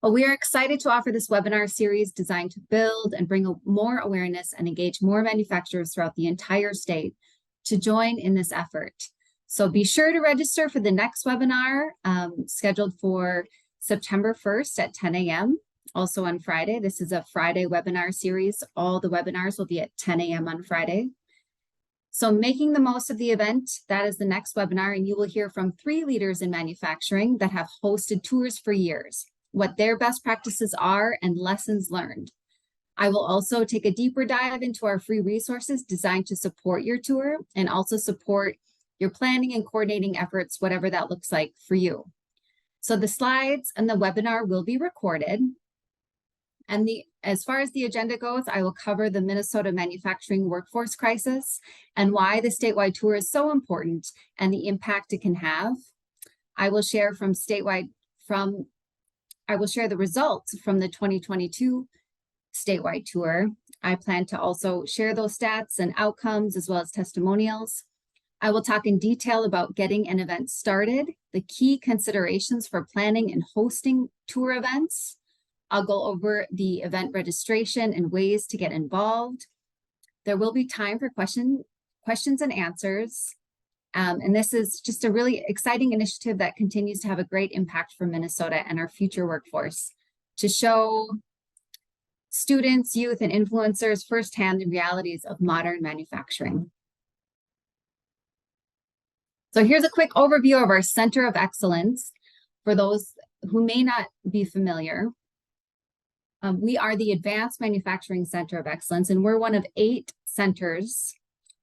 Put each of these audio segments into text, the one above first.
Well, we are excited to offer this webinar series designed to build and bring more awareness and engage more manufacturers throughout the entire state to join in this effort. So be sure to register for the next webinar scheduled for September 1st at 10 a.m. Also on Friday. This is a Friday webinar series. All the webinars will be at 10 a.m. on Friday. So making the most of the event, that is the next webinar, and you will hear from 3 leaders in manufacturing that have hosted tours for years, what their best practices are and lessons learned. I will also take a deeper dive into our free resources designed to support your tour and also support your planning and coordinating efforts, whatever that looks like for you. So the slides and the webinar will be recorded. And as far as the agenda goes, I will cover the Minnesota manufacturing workforce crisis and why the statewide tour is so important and the impact it can have. I will share the results from the 2022 statewide tour. I plan to also share those stats and outcomes as well as testimonials. I will talk in detail about getting an event started, the key considerations for planning and hosting tour events. I'll go over the event registration and ways to get involved. There will be time for questions and answers. And this is just a really exciting initiative that continues to have a great impact for Minnesota and our future workforce to show students, youth, and influencers firsthand the realities of modern manufacturing. So here's a quick overview of our Center of Excellence for those who may not be familiar. We are the Advanced Manufacturing Center of Excellence, and we're one of 8 centers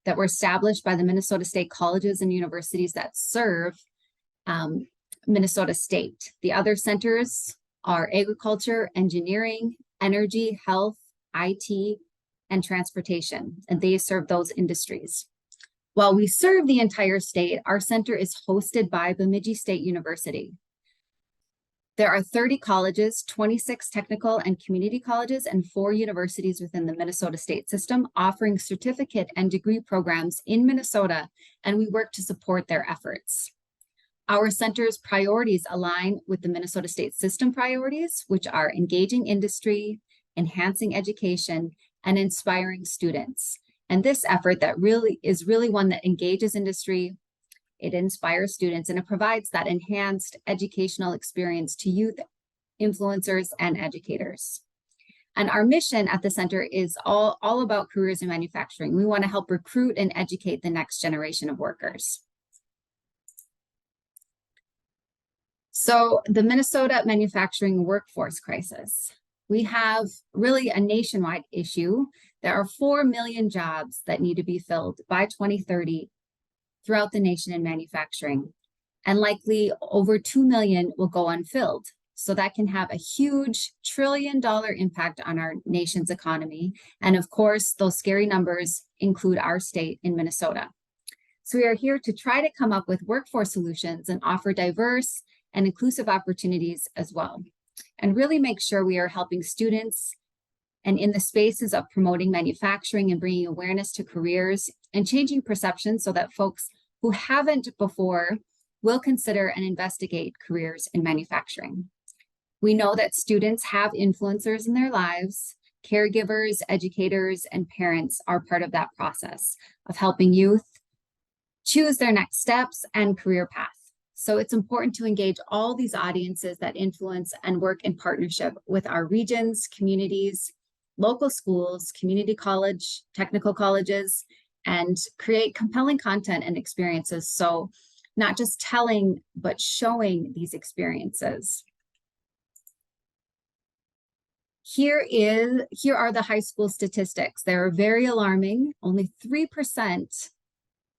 that were established by the Minnesota State colleges and universities that serve Minnesota State. The other centers are agriculture, engineering, energy, health, IT, and transportation, and they serve those industries. While we serve the entire state, our center is hosted by Bemidji State University. There are 30 colleges, 26 technical and community colleges, and 4 universities within the Minnesota state system offering certificate and degree programs in Minnesota, and we work to support their efforts. Our center's priorities align with the Minnesota state system priorities, which are engaging industry, enhancing education, and inspiring students. And this effort that is really one that engages industry, it inspires students, and it provides that enhanced educational experience to youth, influencers, and educators. And our mission at the center is all about careers in manufacturing. We want to help recruit and educate the next generation of workers. So the Minnesota manufacturing workforce crisis. We have really a nationwide issue. There are 4 million jobs that need to be filled by 2030 throughout the nation in manufacturing, and likely over 2 million will go unfilled. So that can have a huge $1 trillion impact on our nation's economy. And of course, those scary numbers include our state in Minnesota. So we are here to try to come up with workforce solutions and offer diverse and inclusive opportunities as well, and really make sure we are helping students and in the spaces of promoting manufacturing and bringing awareness to careers and changing perceptions so that folks who haven't before will consider and investigate careers in manufacturing. We know that students have influencers in their lives. Caregivers, educators, and parents are part of that process of helping youth choose their next steps and career path. So it's important to engage all these audiences that influence and work in partnership with our regions, communities, local schools, community college, technical colleges, and create compelling content and experiences. So not just telling, but showing these experiences. Here are the high school statistics. They're very alarming. Only 3%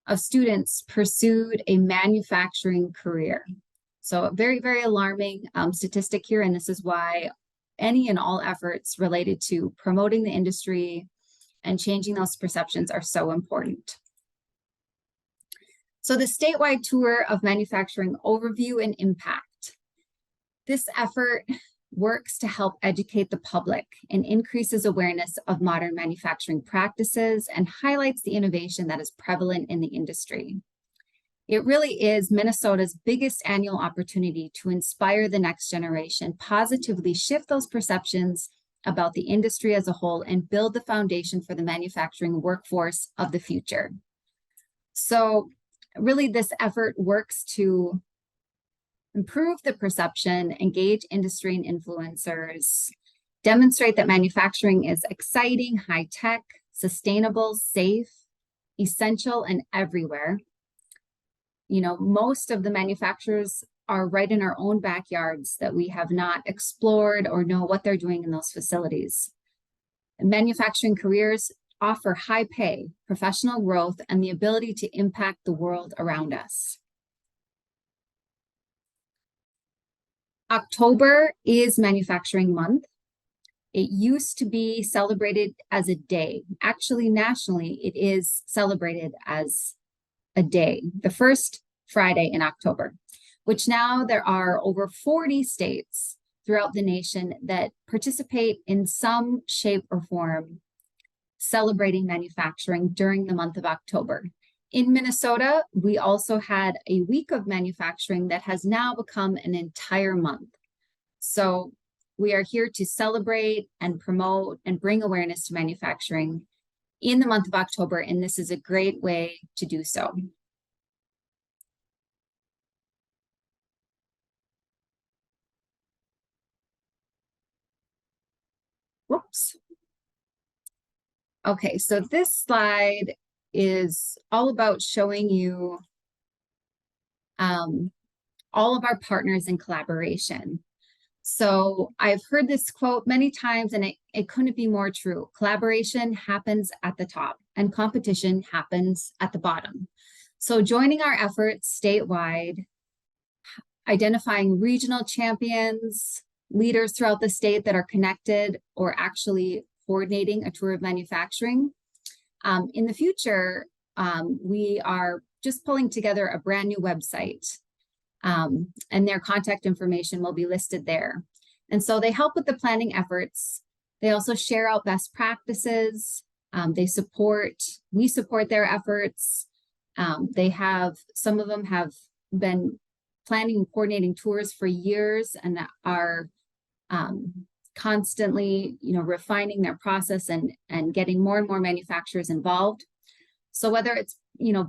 of students pursued a manufacturing career. So a very, very alarming statistic here, and this is why any and all efforts related to promoting the industry and changing those perceptions are so important. So the statewide tour of manufacturing overview and impact. This effort works to help educate the public and increases awareness of modern manufacturing practices and highlights the innovation that is prevalent in the industry. It really is Minnesota's biggest annual opportunity to inspire the next generation, positively shift those perceptions about the industry as a whole, and build the foundation for the manufacturing workforce of the future. So really, this effort works to improve the perception, engage industry and influencers, demonstrate that manufacturing is exciting, high-tech, sustainable, safe, essential, and everywhere. You know, most of the manufacturers are right in our own backyards that we have not explored or know what they're doing in those facilities. Manufacturing careers offer high pay, professional growth, and the ability to impact the world around us. October is Manufacturing Month. It used to be celebrated as a day. Actually, nationally, it is celebrated as a day, the first Friday in October, which now there are over 40 states throughout the nation that participate in some shape or form celebrating manufacturing during the month of October. In Minnesota, we also had a week of manufacturing that has now become an entire month. So we are here to celebrate and promote and bring awareness to manufacturing in the month of October, and this is a great way to do so. Whoops. Okay, so this slide is all about showing you all of our partners in collaboration. So I've heard this quote many times, and it couldn't be more true. Collaboration happens at the top and competition happens at the bottom. So joining our efforts statewide, identifying regional champions, leaders throughout the state that are connected or actually coordinating a tour of manufacturing. In the future, we are just pulling together a brand new website, and their contact information will be listed there. And so they help with the planning efforts. They also share out best practices. We support their efforts. Some of them have been planning and coordinating tours for years and are constantly, refining their process and getting more and more manufacturers involved. So whether it's,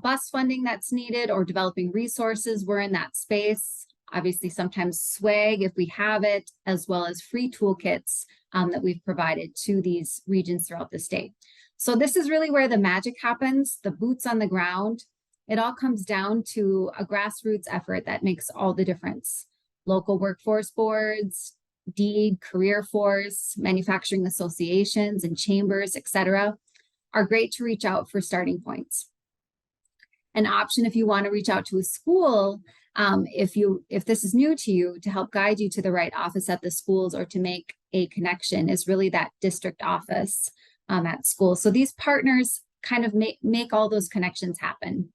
bus funding that's needed or developing resources, we're in that space. Obviously, sometimes swag if we have it, as well as free toolkits that we've provided to these regions throughout the state. So this is really where the magic happens, the boots on the ground. It all comes down to a grassroots effort that makes all the difference. Local workforce boards, DEED, career force, manufacturing associations and chambers, etc., are great to reach out for starting points. An option if you want to reach out to a school, if this is new to you, to help guide you to the right office at the schools or to make a connection is really that district office at school. So these partners kind of make all those connections happen.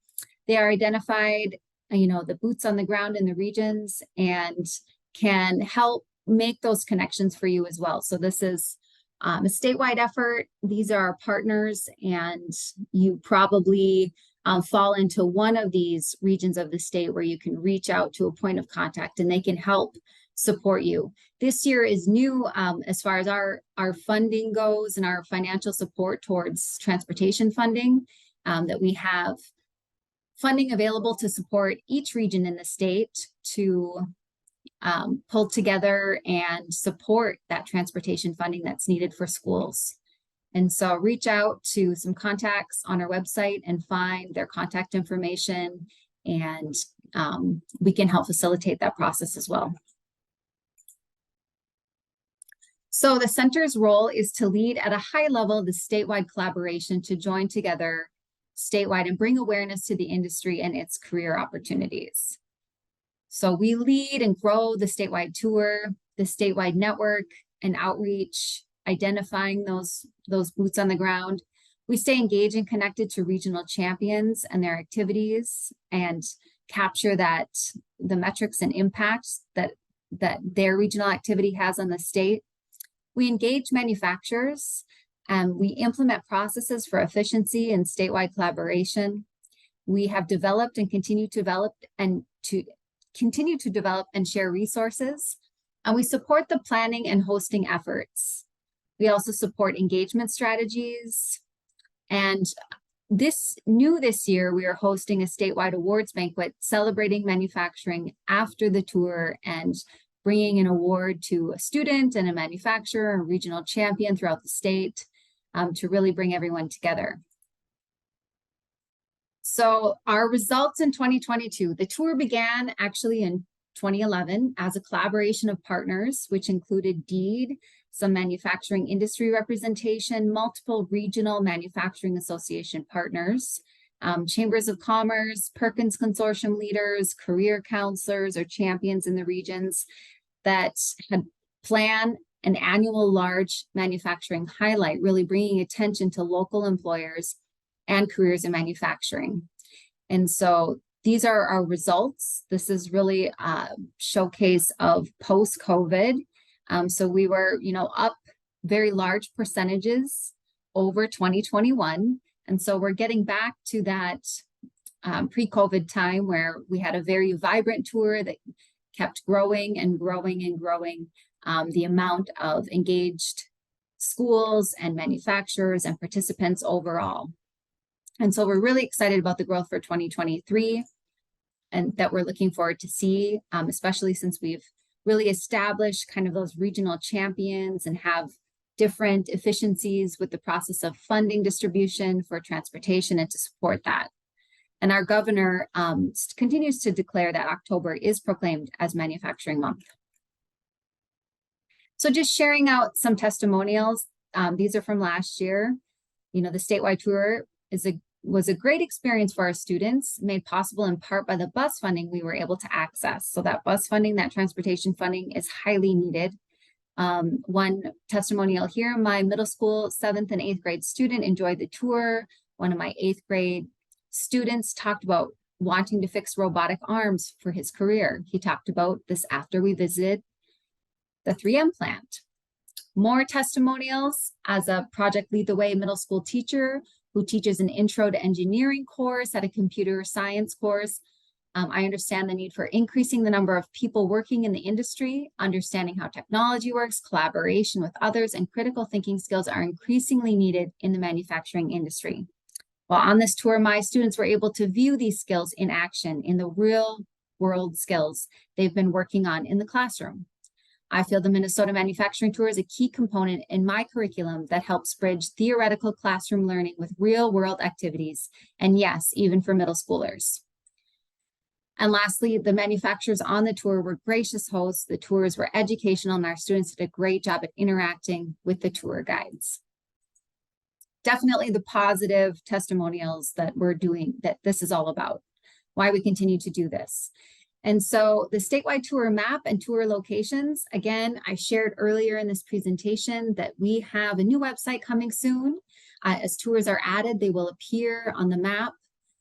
They are identified, the boots on the ground in the regions and can help make those connections for you as well. So this is a statewide effort. These are our partners, and you probably fall into one of these regions of the state where you can reach out to a point of contact and they can help support you. This year is new as far as our funding goes and our financial support towards transportation funding, that we have funding available to support each region in the state to pull together and support that transportation funding that's needed for schools. And so reach out to some contacts on our website and find their contact information, and we can help facilitate that process as well. So the center's role is to lead at a high level the statewide collaboration to join together statewide and bring awareness to the industry and its career opportunities. So we lead and grow the statewide tour, the statewide network and outreach, identifying those boots on the ground. We stay engaged and connected to regional champions and their activities and capture the metrics and impacts that their regional activity has on the state. We engage manufacturers and we implement processes for efficiency and statewide collaboration. We have developed and continue to develop and share resources. And we support the planning and hosting efforts. We also support engagement strategies. And this year, we are hosting a statewide awards banquet celebrating manufacturing after the tour and bringing an award to a student and a manufacturer, a regional champion throughout the state, to really bring everyone together. So our results in 2022, the tour began actually in 2011 as a collaboration of partners, which included DEED, some manufacturing industry representation, multiple regional manufacturing association partners, chambers of commerce, Perkins Consortium leaders, career counselors or champions in the regions that had planned an annual large manufacturing highlight, really bringing attention to local employers and careers in manufacturing. And so these are our results. This is really a showcase of post-COVID. So we were, up very large percentages over 2021. And so we're getting back to that pre-COVID time where we had a very vibrant tour that kept growing and growing and growing. The amount of engaged schools and manufacturers and participants overall. And so we're really excited about the growth for 2023 and that we're looking forward to see, especially since we've really established kind of those regional champions and have different efficiencies with the process of funding distribution for transportation and to support that. And our governor continues to declare that October is proclaimed as Manufacturing Month. So just sharing out some testimonials. These are from last year. The statewide tour was a great experience for our students, made possible in part by the bus funding we were able to access. So that bus funding, that transportation funding is highly needed. One testimonial here, my middle school 7th and 8th grade student enjoyed the tour. One of my 8th grade students talked about wanting to fix robotic arms for his career. He talked about this after we visited the 3M plant. More testimonials as a Project Lead the Way middle school teacher who teaches an intro to engineering course at a computer science course. I understand the need for increasing the number of people working in the industry, understanding how technology works, collaboration with others, and critical thinking skills are increasingly needed in the manufacturing industry. While on this tour, my students were able to view these skills in action in the real world skills they've been working on in the classroom. I feel the Minnesota Manufacturing Tour is a key component in my curriculum that helps bridge theoretical classroom learning with real-world activities, and yes, even for middle schoolers. And lastly, the manufacturers on the tour were gracious hosts. The tours were educational, and our students did a great job at interacting with the tour guides. Definitely the positive testimonials that we're doing, that this is all about, why we continue to do this. And so the statewide tour map and tour locations, again, I shared earlier in this presentation that we have a new website coming soon. As tours are added, they will appear on the map.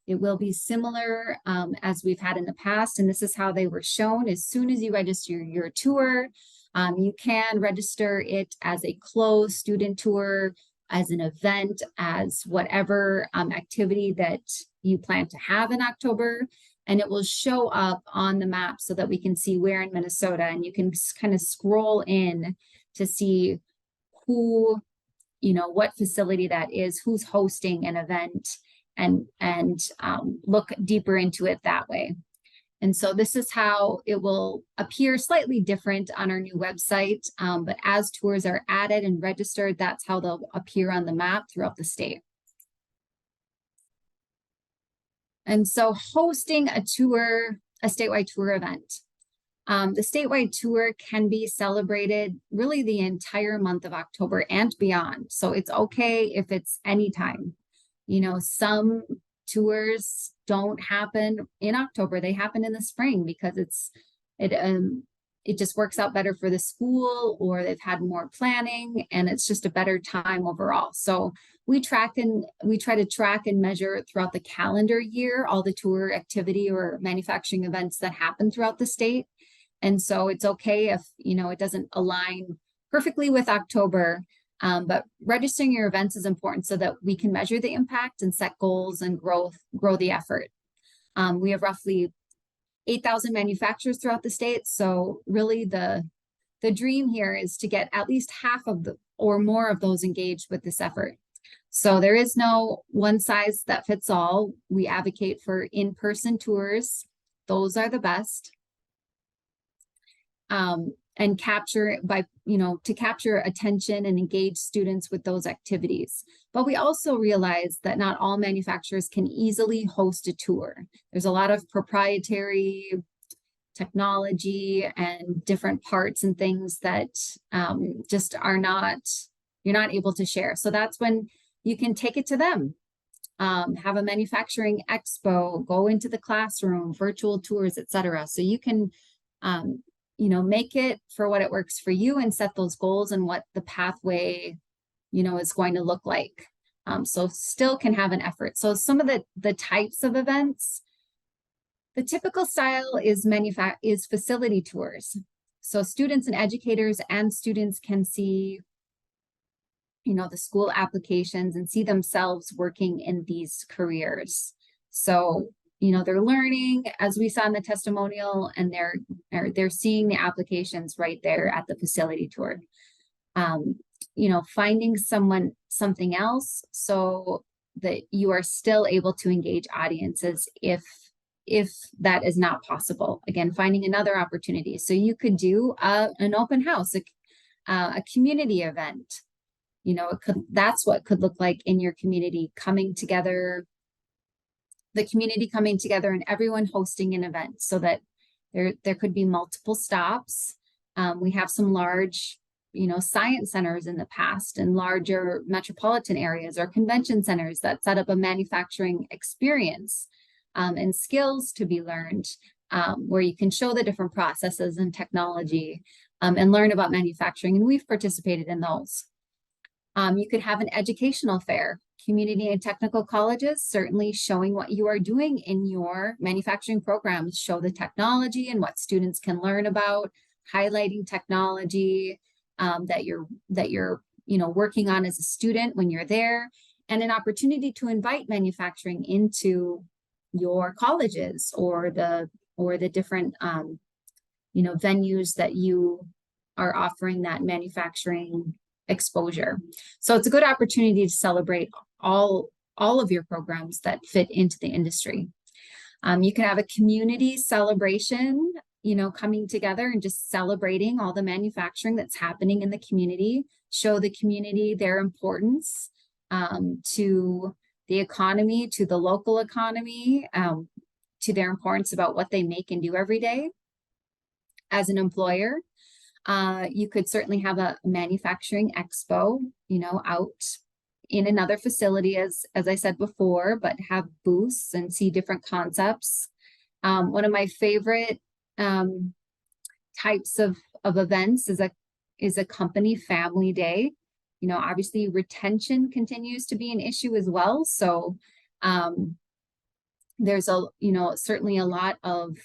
It will be similar as we've had in the past, and this is how they were shown. As soon as you register your tour, you can register it as a closed student tour, as an event, as whatever activity that you plan to have in October. And it will show up on the map so that we can see where in Minnesota, and you can kind of scroll in to see who, what facility that is, who's hosting an event, and look deeper into it that way. And so this is how it will appear slightly different on our new website, but as tours are added and registered, that's how they'll appear on the map throughout the state. And so hosting a statewide tour event. The statewide tour can be celebrated really the entire month of October and beyond. So it's okay if it's anytime. Some tours don't happen in October. They happen in the spring because it just works out better for the school, or they've had more planning and it's just a better time overall. So we try to track and measure throughout the calendar year all the tour activity or manufacturing events that happen throughout the state. And so it's okay if it doesn't align perfectly with October, but registering your events is important so that we can measure the impact and set goals and grow the effort. We have roughly 8,000 manufacturers throughout the state. So really the dream here is to get at least half of the or more of those engaged with this effort. So there is no one size that fits all. We advocate for in-person tours. Those are the best. And capture to capture attention and engage students with those activities. But we also realize that not all manufacturers can easily host a tour. There's a lot of proprietary technology and different parts and things that just you're not able to share. So that's when you can take it to them. Have a manufacturing expo, go into the classroom, virtual tours, etc. So you can make it for what it works for you and set those goals and what the pathway, is going to look like. So still can have an effort. So some of the types of events, the typical style is facility tours. So students and educators and students can see, the school applications and see themselves working in these careers. So they're learning, as we saw in the testimonial, and they're seeing the applications right there at the facility tour. Finding something else so that you are still able to engage audiences if that is not possible. Again, finding another opportunity. So you could do an open house, a community event. That's what could look like in your community, the community coming together and everyone hosting an event so that there could be multiple stops. We have some large, science centers in the past and larger metropolitan areas or convention centers that set up a manufacturing experience and skills to be learned, where you can show the different processes and technology and learn about manufacturing. And we've participated in those. You could have an educational fair. Community and technical colleges, certainly showing what you are doing in your manufacturing programs, show the technology and what students can learn about, highlighting technology that you're working on as a student when you're there, and an opportunity to invite manufacturing into your colleges or the different venues that you are offering that manufacturing exposure. So it's a good opportunity to celebrate all of your programs that fit into the industry. You can have a community celebration, coming together and just celebrating all the manufacturing that's happening in the community, show the community their importance to the economy, to the local economy, to their importance about what they make and do every day as an employer. You could certainly have a manufacturing expo, out in another facility, as I said before, but have booths and see different concepts. One of my favorite types of events is a company family day. Obviously retention continues to be an issue as well. So there's certainly a lot of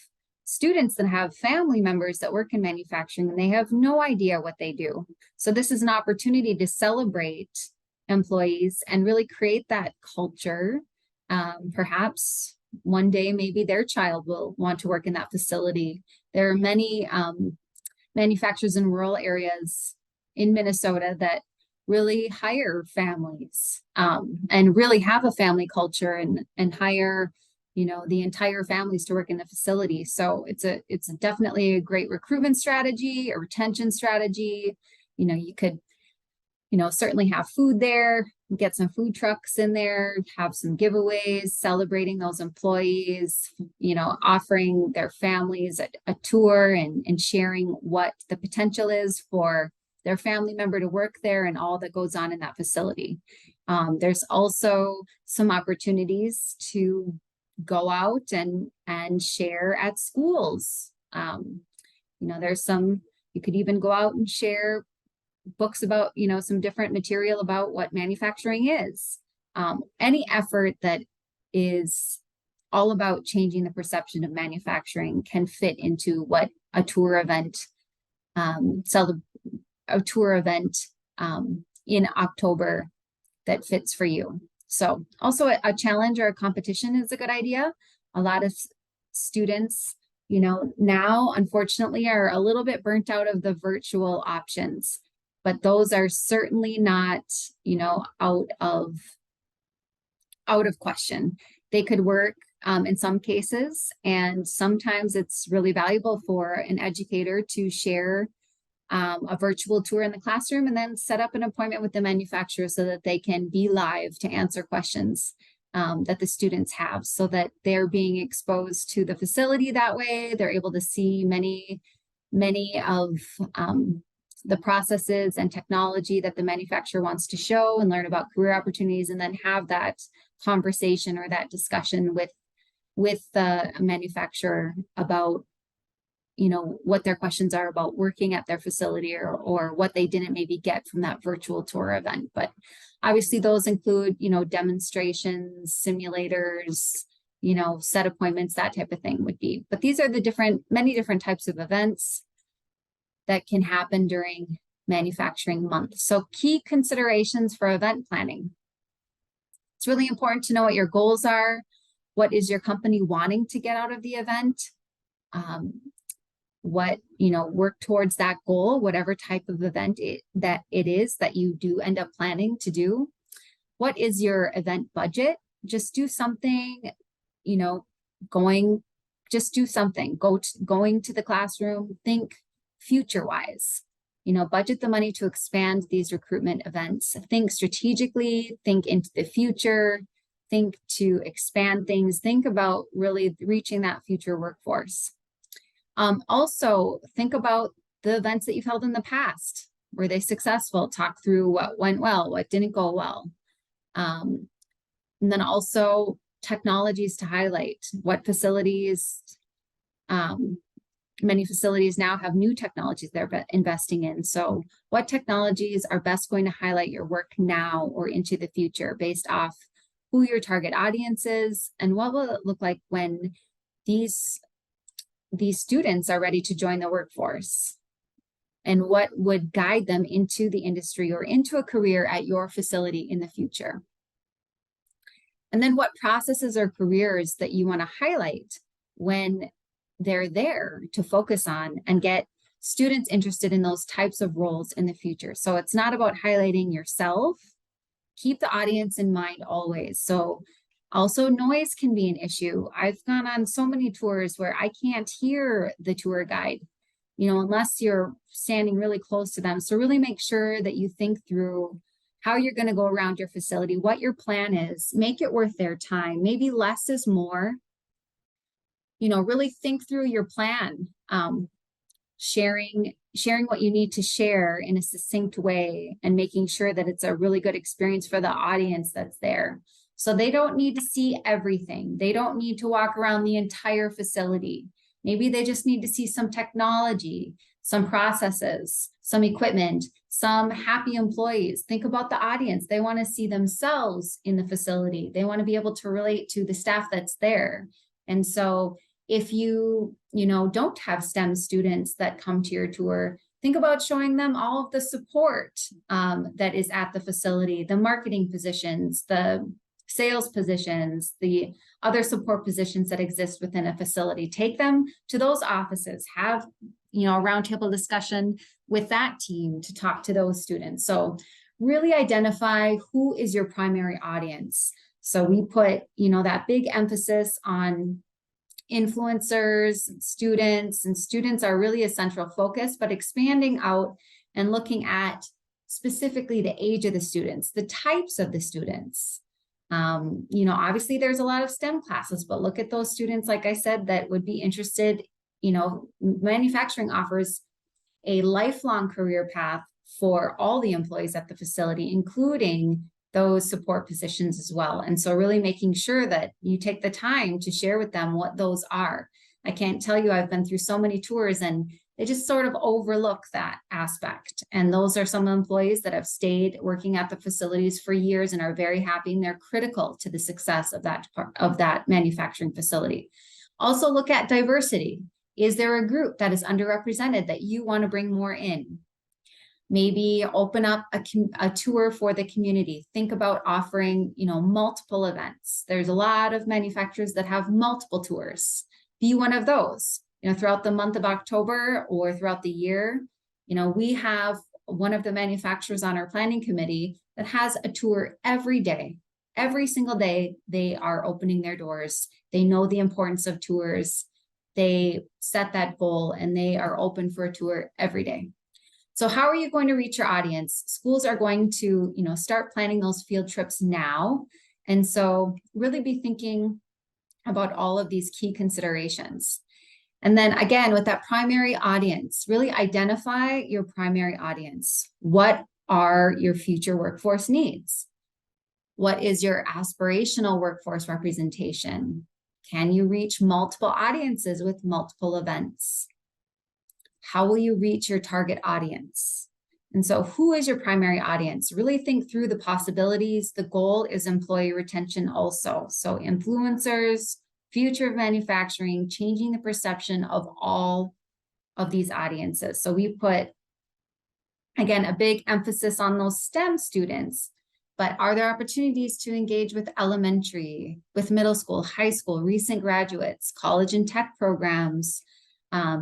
students that have family members that work in manufacturing and they have no idea what they do. So this is an opportunity to celebrate employees and really create that culture. Perhaps one day, maybe their child will want to work in that facility. There are many manufacturers in rural areas in Minnesota that really hire families and really have a family culture and hire the entire families to work in the facility. So it's definitely a great recruitment strategy, a retention strategy. You could, certainly have food there, get some food trucks in there, have some giveaways, celebrating those employees, offering their families a tour and sharing what the potential is for their family member to work there and all that goes on in that facility. There's also some opportunities to go out and share at schools. There's you could even go out and share books about, some different material about what manufacturing is. Any effort that is all about changing the perception of manufacturing can fit into what a tour event, in October that fits for you. So also a challenge or a competition is a good idea. A lot of students, now unfortunately are a little bit burnt out of the virtual options, but those are certainly not, out of question. They could work in some cases, and sometimes it's really valuable for an educator to share a virtual tour in the classroom and then set up an appointment with the manufacturer so that they can be live to answer questions that the students have, so that they're being exposed to the facility that way. They're able to see many of the processes and technology that the manufacturer wants to show and learn about career opportunities, and then have that conversation or that discussion with the manufacturer about what their questions are about working at their facility, or what they didn't maybe get from that virtual tour event. But obviously those include, demonstrations, simulators, set appointments, that type of thing would be. But these are the many different types of events that can happen during manufacturing month. So key considerations for event planning. It's really important to know what your goals are. What is your company wanting to get out of the event? Work towards that goal, whatever type of event that you do end up planning to do. What is your event budget? Just do something, just do something. Going to the classroom, think future-wise. Budget the money to expand these recruitment events. Think strategically, think into the future, think to expand things, think about really reaching that future workforce. Also, think about the events that you've held in the past. Were they successful? Talk through what went well, what didn't go well. And then also technologies to highlight. What facilities, many facilities now have new technologies they're investing in. So what technologies are best going to highlight your work now or into the future, based off who your target audience is, and what will it look like when these students are ready to join the workforce, and what would guide them into the industry or into a career at your facility in the future. And then what processes or careers that you want to highlight when they're there to focus on and get students interested in those types of roles in the future. So it's not about highlighting yourself. Keep the audience in mind always. So also, noise can be an issue. I've gone on so many tours where I can't hear the tour guide, unless you're standing really close to them. So really make sure that you think through how you're going to go around your facility, what your plan is, make it worth their time. Maybe less is more. Really think through your plan, sharing what you need to share in a succinct way, and making sure that it's a really good experience for the audience that's there. So they don't need to see everything. They don't need to walk around the entire facility. Maybe they just need to see some technology, some processes, some equipment, some happy employees. Think about the audience. They want to see themselves in the facility. They want to be able to relate to the staff that's there. And so if you, don't have STEM students that come to your tour, think about showing them all of the support that is at the facility, the marketing positions, the sales positions, the other support positions that exist within a facility. Take them to those offices, have, a roundtable discussion with that team to talk to those students. So really identify who is your primary audience. So we put, that big emphasis on influencers, and students are really a central focus, but expanding out and looking at specifically the age of the students, the types of the students. Obviously there's a lot of STEM classes, but look at those students, like I said, that would be interested. Manufacturing offers a lifelong career path for all the employees at the facility, including those support positions as well. And so really making sure that you take the time to share with them what those are. I can't tell you, I've been through so many tours and they just sort of overlook that aspect. And those are some employees that have stayed working at the facilities for years and are very happy, and they're critical to the success of that manufacturing facility. Also look at diversity. Is there a group that is underrepresented that you want to bring more in? Maybe open up a tour for the community. Think about offering, multiple events. There's a lot of manufacturers that have multiple tours. Be one of those, throughout the month of October or throughout the year. We have one of the manufacturers on our planning committee that has a tour every day. Every single day, they are opening their doors. They know the importance of tours. They set that goal and they are open for a tour every day. So how are you going to reach your audience? Schools are going to, start planning those field trips now. And so really be thinking about all of these key considerations. And then again, with that primary audience, really identify your primary audience. What are your future workforce needs? What is your aspirational workforce representation? Can you reach multiple audiences with multiple events? How will you reach your target audience? And so who is your primary audience? Really think through the possibilities. The goal is employee retention also. So influencers, future of manufacturing, changing the perception of all of these audiences. So we put, again, a big emphasis on those STEM students, but are there opportunities to engage with elementary, with middle school, high school, recent graduates, college and tech programs?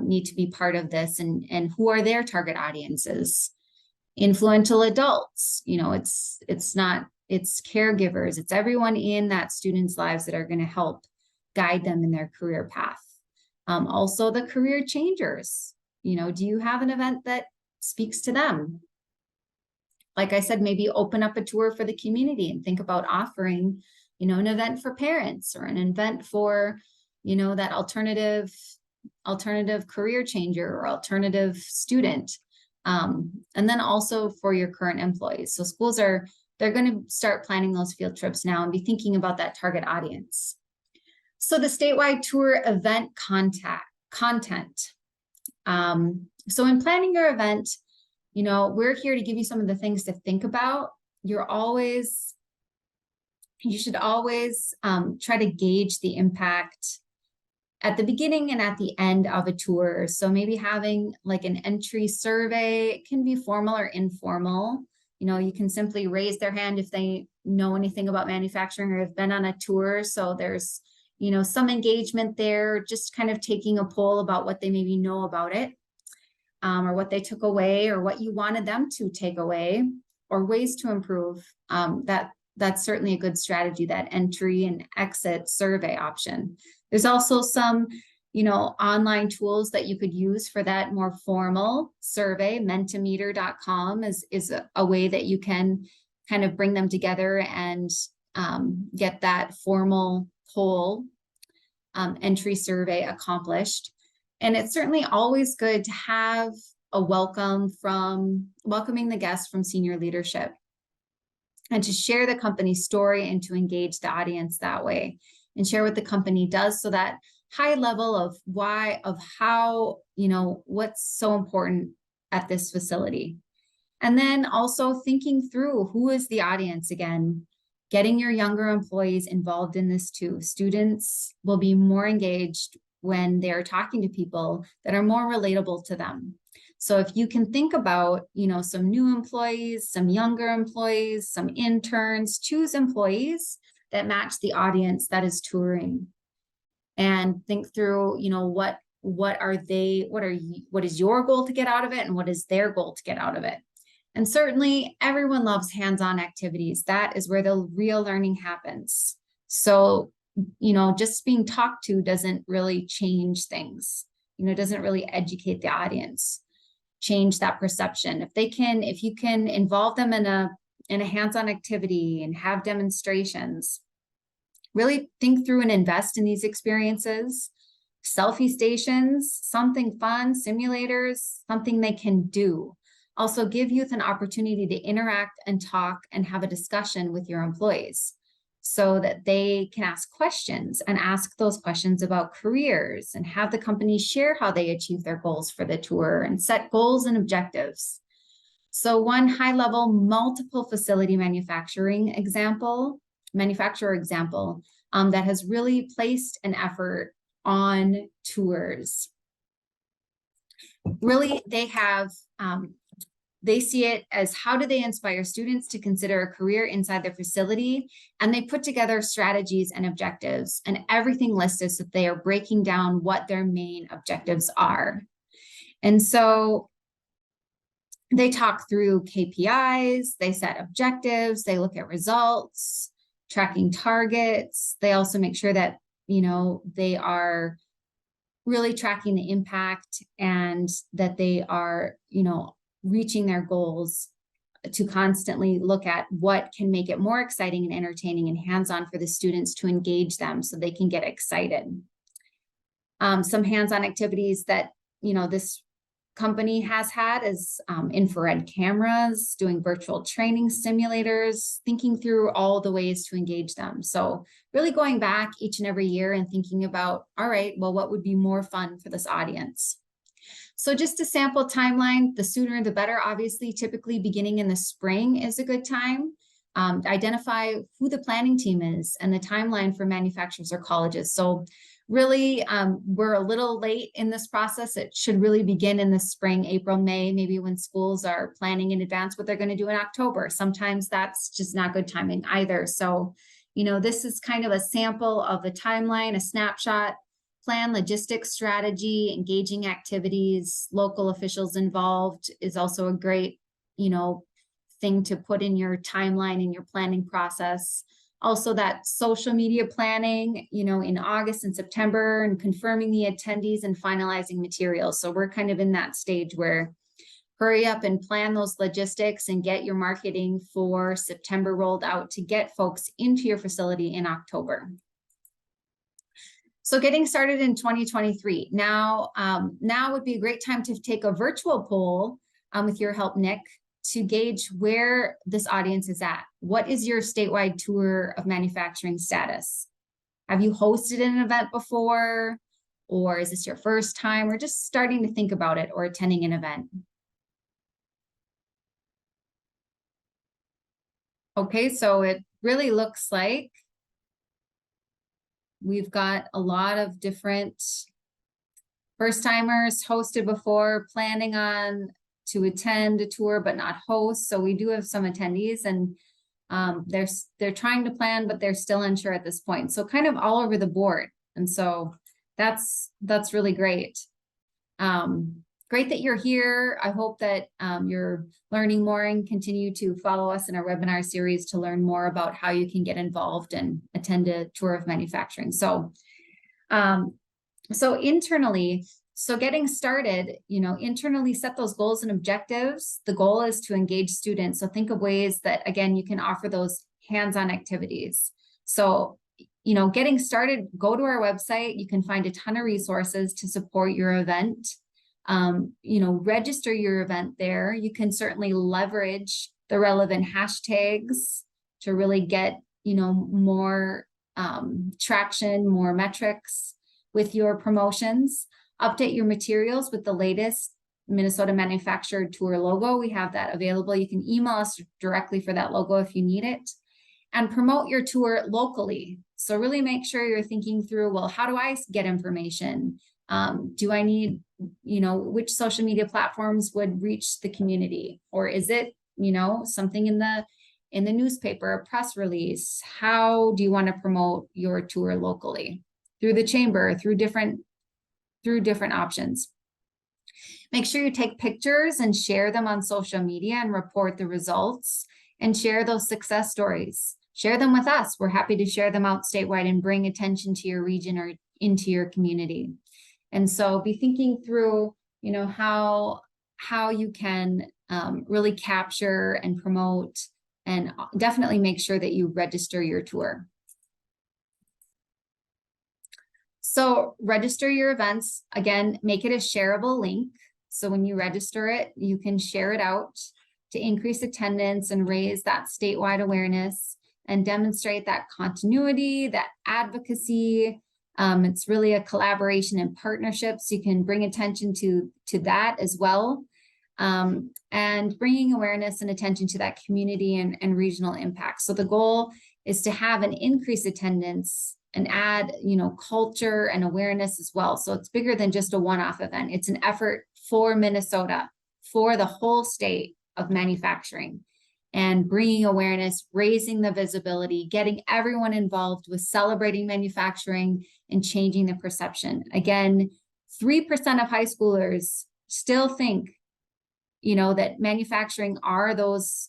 Need to be part of this, and who are their target audiences? Influential adults, it's caregivers, it's everyone in that student's lives that are going to help guide them in their career path. Also the career changers, do you have an event that speaks to them? Like I said, maybe open up a tour for the community and think about offering, an event for parents or an event for, that alternative career changer or alternative student. And then also for your current employees. So schools they're going to start planning those field trips now and be thinking about that target audience. So the statewide tour event content. So in planning your event, we're here to give you some of the things to think about. You should always try to gauge the impact at the beginning and at the end of a tour. So maybe having like an entry survey. It can be formal or informal. You can simply raise their hand if they know anything about manufacturing or have been on a tour. So there's, some engagement there, just kind of taking a poll about what they maybe know about it, or what they took away or what you wanted them to take away or ways to improve. That's certainly a good strategy, that entry and exit survey option. There's also some, online tools that you could use for that more formal survey. Mentimeter.com is a way that you can kind of bring them together and get that formal poll entry survey accomplished. And it's certainly always good to have a welcoming the guests from senior leadership and to share the company's story and to engage the audience that way and share what the company does. So that high level of how, what's so important at this facility. And then also thinking through who is the audience again, getting your younger employees involved in this too. Students will be more engaged when they're talking to people that are more relatable to them. So if you can think about, some new employees, some younger employees, some interns, choose employees that match the audience that is touring, and think through, what is your goal to get out of it and what is their goal to get out of it. And certainly everyone loves hands-on activities. That is where the real learning happens. So, just being talked to doesn't really change things, doesn't really educate the audience, change that perception. If you can involve them in a hands-on activity and have demonstrations, really think through and invest in these experiences, selfie stations, something fun, simulators, something they can do. Also give youth an opportunity to interact and talk and have a discussion with your employees so that they can ask questions and ask those questions about careers and have the company share how they achieve their goals for the tour and set goals and objectives. So one high-level multiple facility manufacturer example that has really placed an effort on tours. Really, they have They see it as how do they inspire students to consider a career inside their facility, and they put together strategies and objectives, and everything listed so that they are breaking down what their main objectives are. And so they talk through KPIs, they set objectives, they look at results, tracking targets. They also make sure that, they are really tracking the impact and that they are, reaching their goals, to constantly look at what can make it more exciting and entertaining and hands-on for the students to engage them so they can get excited. Some hands-on activities that, this company has had is infrared cameras, doing virtual training simulators, thinking through all the ways to engage them. So really going back each and every year and thinking about, all right, well, what would be more fun for this audience? So just a sample timeline, the sooner the better. Obviously, typically beginning in the spring is a good time. Identify who the planning team is and the timeline for manufacturers or colleges. So really, we're a little late in this process. It should really begin in the spring, April, May, maybe when schools are planning in advance what they're going to do in October. Sometimes that's just not good timing either. So, this is kind of a sample of the timeline, a snapshot. Plan, logistics, strategy, engaging activities, local officials involved is also a great, thing to put in your timeline in your planning process. Also that social media planning, in August and September, and confirming the attendees and finalizing materials. So we're kind of in that stage where hurry up and plan those logistics and get your marketing for September rolled out to get folks into your facility in October. So getting started in 2023. Now would be a great time to take a virtual poll with your help, Nick, to gauge where this audience is at. What is your statewide tour of manufacturing status? Have you hosted an event before? Or is this your first time? Or just starting to think about it or attending an event? Okay, so it really looks like we've got a lot of different first-timers, hosted before, planning on to attend a tour but not host. So we do have some attendees, and they're trying to plan, but they're still unsure at this point. So kind of all over the board. And so that's really great. Great that you're here. I hope that you're learning more and continue to follow us in our webinar series to learn more about how you can get involved and attend a tour of manufacturing. So, internally, getting started, internally set those goals and objectives. The goal is to engage students. So think of ways that, again, you can offer those hands-on activities. So, getting started, go to our website. You can find a ton of resources to support your event. Register your event there. You can certainly leverage the relevant hashtags to really get, more traction, more metrics with your promotions. Update your materials with the latest Minnesota Manufactured Tour logo. We have that available. You can email us directly for that logo if you need it. And promote your tour locally. So really make sure you're thinking through, well, how do I get information? Do I need, which social media platforms would reach the community? Or is it, something in the newspaper, a press release? How do you want to promote your tour locally? Through the chamber, through different options. Make sure you take pictures and share them on social media and report the results, and share those success stories. Share them with us. We're happy to share them out statewide and bring attention to your region or into your community. And so be thinking through, how you can really capture and promote, and definitely make sure that you register your tour. So register your events. Again, make it a shareable link. So when you register it, you can share it out to increase attendance and raise that statewide awareness and demonstrate that continuity, that advocacy. It's really a collaboration and partnerships. You can bring attention to that as well. And bringing awareness and attention to that community and regional impact. So the goal is to have an increased attendance and add, culture and awareness as well. So it's bigger than just a one-off event. It's an effort for Minnesota, for the whole state, of manufacturing and bringing awareness, raising the visibility, getting everyone involved with celebrating manufacturing and changing the perception. Again, 3% of high schoolers still think, that manufacturing are those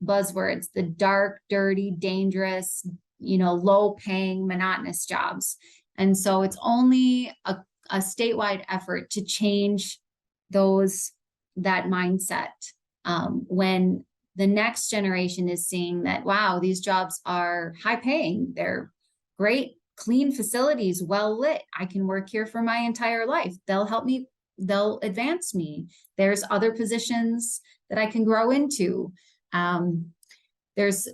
buzzwords, the dark, dirty, dangerous, low paying, monotonous jobs. And so it's only a statewide effort to change that mindset when the next generation is seeing that, wow, these jobs are high paying, they're great, clean facilities, well lit. I can work here for my entire life. They'll help me, they'll advance me. There's other positions that I can grow into. There's,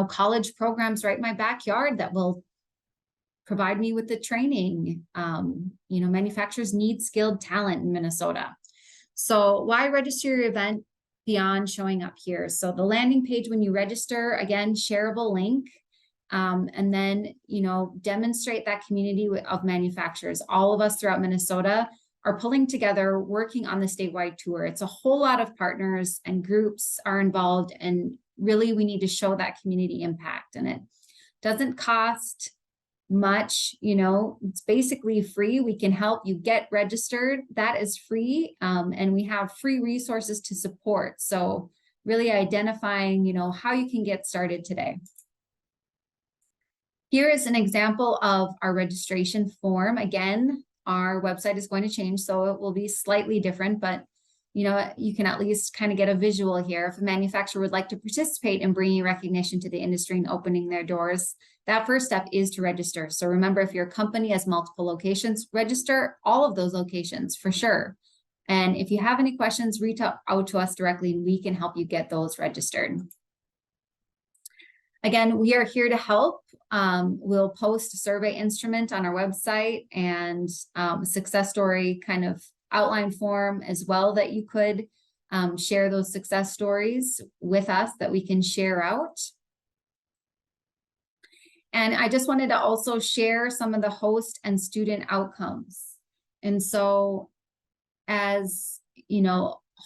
college programs right in my backyard that will provide me with the training. Manufacturers need skilled talent in Minnesota. So why register your event beyond showing up here? So the landing page, when you register, again, shareable link, and then, demonstrate that community of manufacturers. All of us throughout Minnesota are pulling together, working on the statewide tour. It's a whole lot of partners and groups are involved, and really we need to show that community impact. And it doesn't cost much, it's basically free. We can help you get registered. That is free. And we have free resources to support. So really identifying, how you can get started today. Here is an example of our registration form. Again, our website is going to change, so it will be slightly different, but you can at least kind of get a visual here. If a manufacturer would like to participate in bringing recognition to the industry and opening their doors, that first step is to register. So remember, if your company has multiple locations, register all of those locations for sure. And if you have any questions, reach out to us directly and we can help you get those registered. Again, we are here to help. We'll post a survey instrument on our website and a success story kind of outline form as well, that you could share those success stories with us that we can share out. And I just wanted to also share some of the host and student outcomes. And so as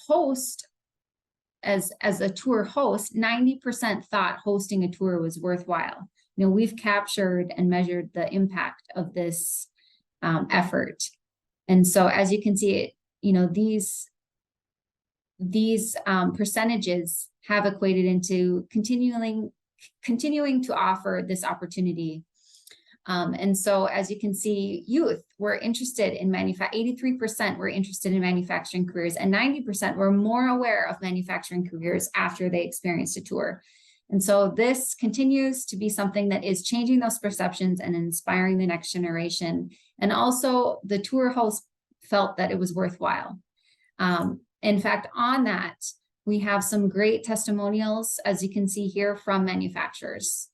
host, as a tour host, 90% thought hosting a tour was worthwhile. We've captured and measured the impact of this effort. And so as you can see, these percentages have equated into continuing to offer this opportunity. And so as you can see, youth were interested in 83% were interested in manufacturing careers, and 90% were more aware of manufacturing careers after they experienced a tour. And so this continues to be something that is changing those perceptions and inspiring the next generation. And also the tour host felt that it was worthwhile. In fact, on that, we have some great testimonials, as you can see here, from manufacturers.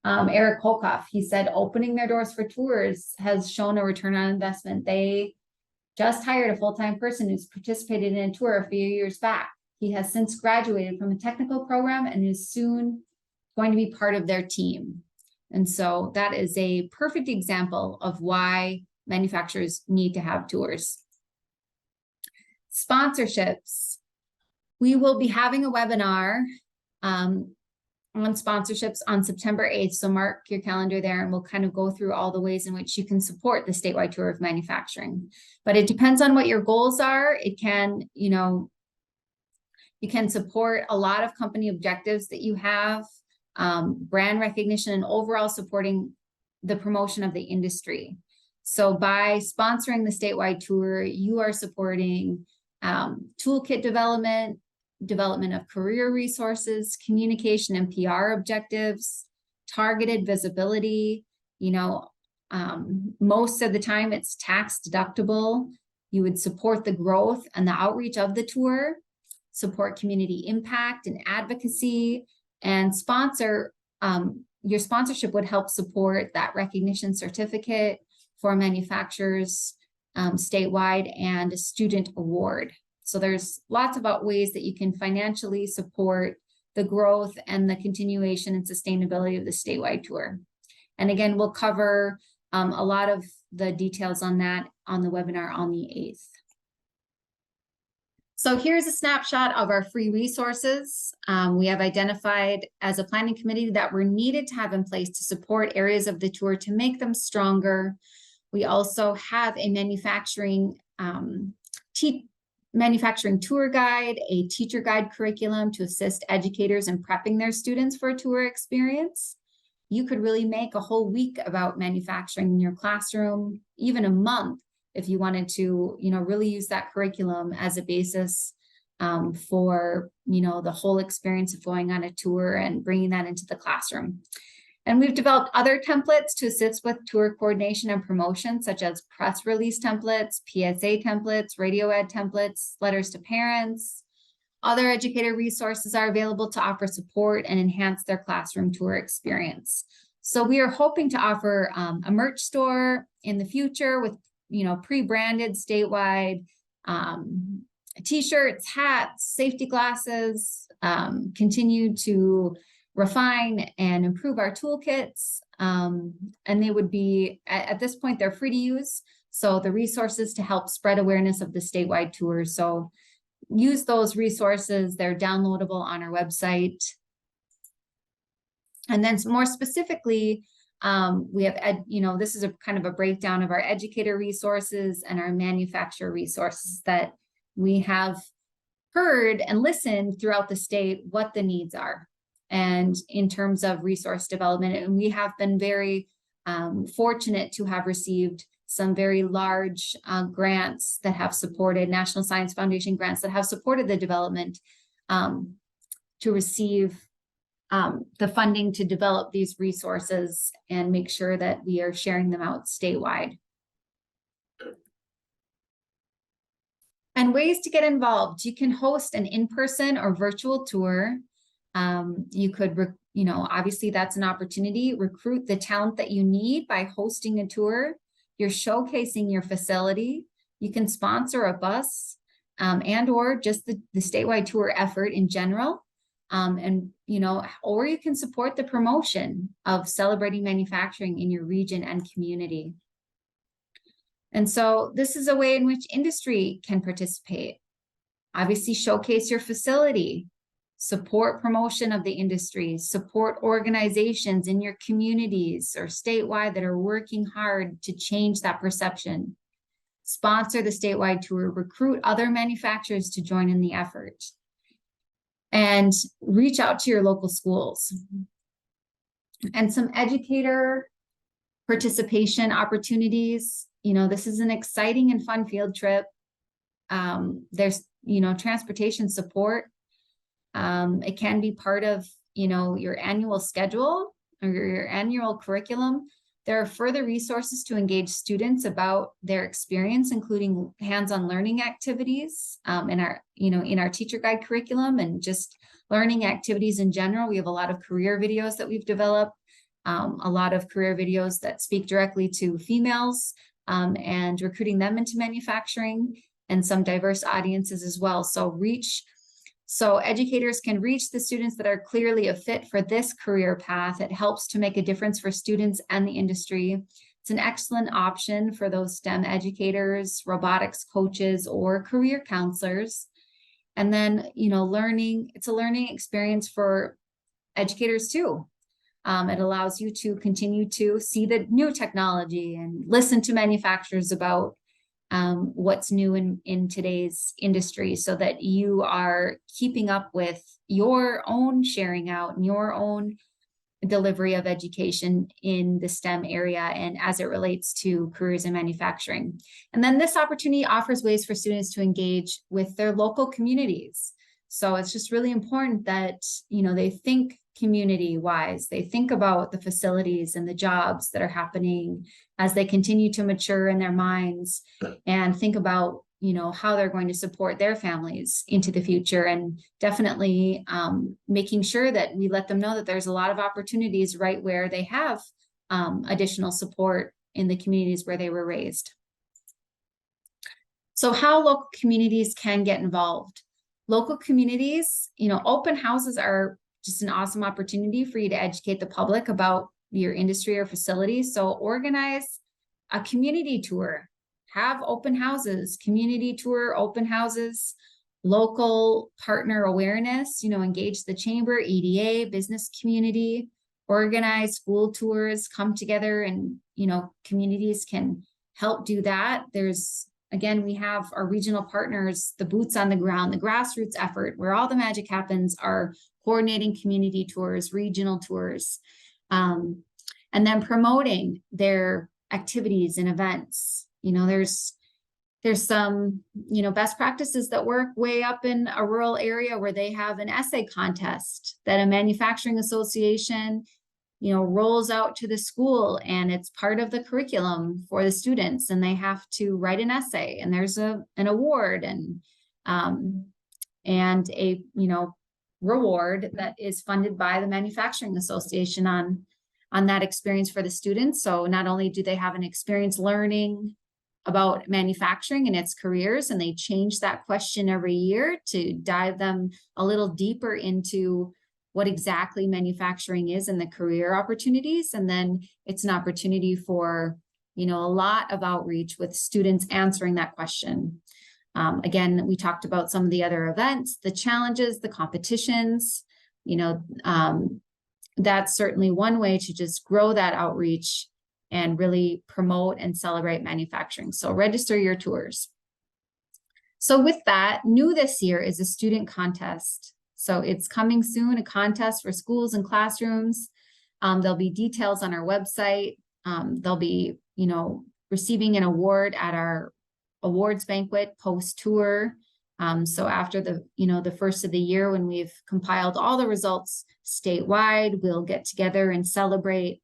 Eric Holkoff, he said, opening their doors for tours has shown a return on investment. They just hired a full-time person who's participated in a tour a few years back. He has since graduated from a technical program and is soon going to be part of their team. And so that is a perfect example of why manufacturers need to have tours. Sponsorships. We will be having a webinar on sponsorships on September 8th. So mark your calendar there and we'll kind of go through all the ways in which you can support the statewide tour of manufacturing. But it depends on what your goals are. It can, you can support a lot of company objectives that you have, brand recognition, and overall supporting the promotion of the industry. So by sponsoring the statewide tour, you are supporting toolkit development of career resources, communication and PR objectives, targeted visibility. Most of the time it's tax deductible. You would support the growth and the outreach of the tour, support community impact and advocacy, and your sponsorship would help support that recognition certificate for manufacturers statewide and a student award. So there's lots of ways that you can financially support the growth and the continuation and sustainability of the statewide tour. And again, we'll cover a lot of the details on that on the webinar on the 8th. So here's a snapshot of our free resources. We have identified as a planning committee that were needed to have in place to support areas of the tour to make them stronger. We also have a manufacturing tour guide, a teacher guide curriculum to assist educators in prepping their students for a tour experience. You could really make a whole week about manufacturing in your classroom, even a month, if you wanted to, really use that curriculum as a basis for, the whole experience of going on a tour and bringing that into the classroom. And we've developed other templates to assist with tour coordination and promotion, such as press release templates, PSA templates, radio ed templates, letters to parents. Other educator resources are available to offer support and enhance their classroom tour experience. So we are hoping to offer a merch store in the future with, pre-branded statewide t-shirts, hats, safety glasses, continue to refine and improve our toolkits. And they would be, at this point, they're free to use. So the resources to help spread awareness of the statewide tour. So use those resources. They're downloadable on our website. And then more specifically, we have, this is a kind of a breakdown of our educator resources and our manufacturer resources that we have heard and listened throughout the state what the needs are. And in terms of resource development, and we have been very fortunate to have received some very large grants that have supported, National Science Foundation grants that have supported the development to receive the funding to develop these resources and make sure that we are sharing them out statewide. And ways to get involved. You can host an in-person or virtual tour. You could, obviously that's an opportunity. Recruit the talent that you need by hosting a tour. You're showcasing your facility. You can sponsor a bus and or just the statewide tour effort in general. Or you can support the promotion of celebrating manufacturing in your region and community. And so this is a way in which industry can participate. Obviously, showcase your facility, support promotion of the industry, support organizations in your communities or statewide that are working hard to change that perception. Sponsor the statewide tour, recruit other manufacturers to join in the effort, and reach out to your local schools. And some educator participation opportunities. This is an exciting and fun field trip. There's, transportation support. It can be part of, your annual schedule or your annual curriculum. There are further resources to engage students about their experience, including hands-on learning activities in our teacher guide curriculum and just learning activities in general. We have a lot of career videos that we've developed, a lot of career videos that speak directly to females and recruiting them into manufacturing, and some diverse audiences as well. So educators can reach the students that are clearly a fit for this career path. It helps to make a difference for students and the industry. It's an excellent option for those STEM educators, robotics coaches, or career counselors. And then, it's a learning experience for educators too. It allows you to continue to see the new technology and listen to manufacturers about what's new in today's industry, so that you are keeping up with your own sharing out and your own delivery of education in the STEM area and as it relates to careers in manufacturing. And then this opportunity offers ways for students to engage with their local communities. So it's just really important that, they think community-wise, they think about the facilities and the jobs that are happening as they continue to mature in their minds, and think about, how they're going to support their families into the future, and definitely making sure that we let them know that there's a lot of opportunities right where they have additional support in the communities where they were raised. So how local communities can get involved. Local communities, open houses are just an awesome opportunity for you to educate the public about your industry or facility. So organize a community tour, have open houses, community tour, open houses, local partner awareness, engage the chamber, EDA, business community, organize school tours, come together, and, communities can help do that. Again, we have our regional partners, the boots on the ground, the grassroots effort, where all the magic happens, are coordinating community tours, regional tours, and then promoting their activities and events. There's some, best practices that work way up in a rural area where they have an essay contest that a manufacturing association, rolls out to the school, and it's part of the curriculum for the students, and they have to write an essay, and there's an award and a, reward that is funded by the manufacturing association on that experience for the students. So not only do they have an experience learning about manufacturing and its careers, and they change that question every year to dive them a little deeper into what exactly manufacturing is and the career opportunities. And then it's an opportunity for, a lot of outreach with students answering that question. Again, we talked about some of the other events, the challenges, the competitions, that's certainly one way to just grow that outreach and really promote and celebrate manufacturing. So register your tours. So with that, new this year is a student contest. So it's coming soon, a contest for schools and classrooms. There'll be details on our website. They'll be, receiving an award at our awards banquet post-tour. So after the first of the year, when we've compiled all the results statewide, we'll get together and celebrate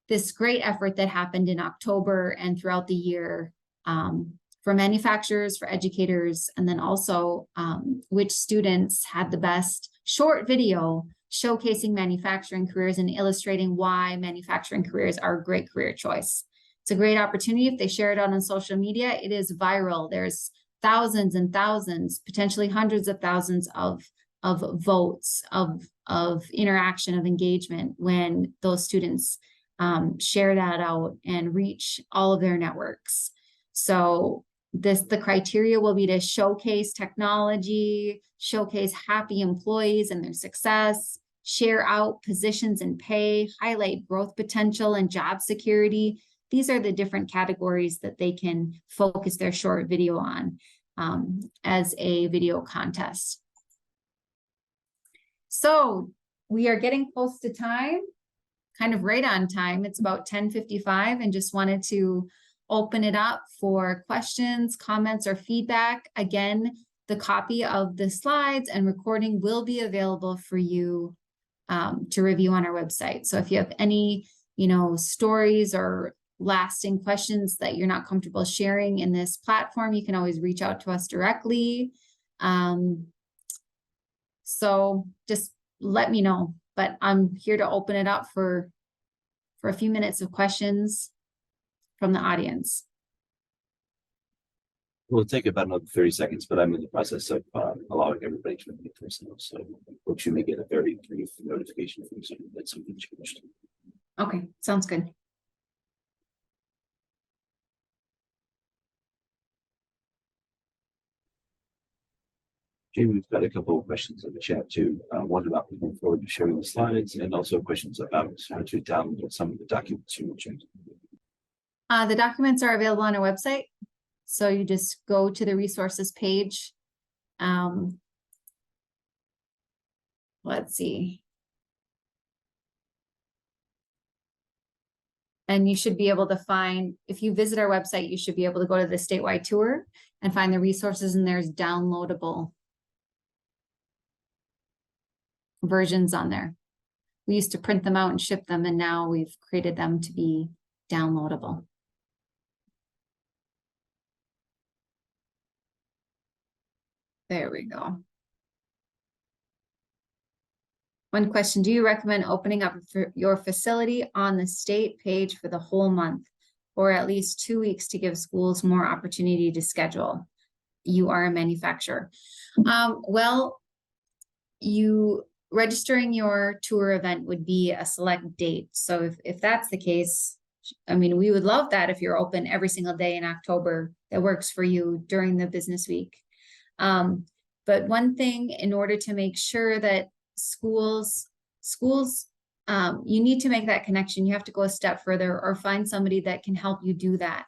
this great effort that happened in October and throughout the year, for manufacturers, for educators, and then also which students had the best short video showcasing manufacturing careers and illustrating why manufacturing careers are a great career choice. It's a great opportunity. If they share it out on social media, it is viral. There's thousands and thousands, potentially hundreds of thousands of votes, of interaction, of engagement when those students share that out and reach all of their networks. So the criteria will be to showcase technology, showcase happy employees and their success, share out positions and pay, highlight growth potential and job security. These are the different categories that they can focus their short video on as a video contest. So we are getting close to time, kind of right on time. It's about 10:55, and just wanted to open it up for questions, comments, or feedback. Again, the copy of the slides and recording will be available for you to review on our website. So if you have any, stories or lasting questions that you're not comfortable sharing in this platform, you can always reach out to us directly. So just let me know, but I'm here to open it up for a few minutes of questions from the audience. We'll take about another 30 seconds, but I'm in the process of allowing everybody to make themselves. So folks, you may get a very brief notification from someone that something changed. Okay, sounds good. Jamie, we've got a couple of questions in the chat too. One about moving forward to sharing the slides, and also questions about how to download some of the documents you mentioned. The documents are available on our website. So you just go to the resources page. Let's see. And you should be able to find, if you visit our website, you should be able to go to the statewide tour and find the resources, and there's downloadable versions on there. We used to print them out and ship them, and now we've created them to be downloadable. There we go. One question, do you recommend opening up your facility on the state page for the whole month, or at least 2 weeks to give schools more opportunity to schedule? You are a manufacturer. Well, registering your tour event would be a select date. So if that's the case, I mean, we would love that if you're open every single day in October that works for you during the business week. But one thing, in order to make sure that schools, you need to make that connection. You have to go a step further or find somebody that can help you do that.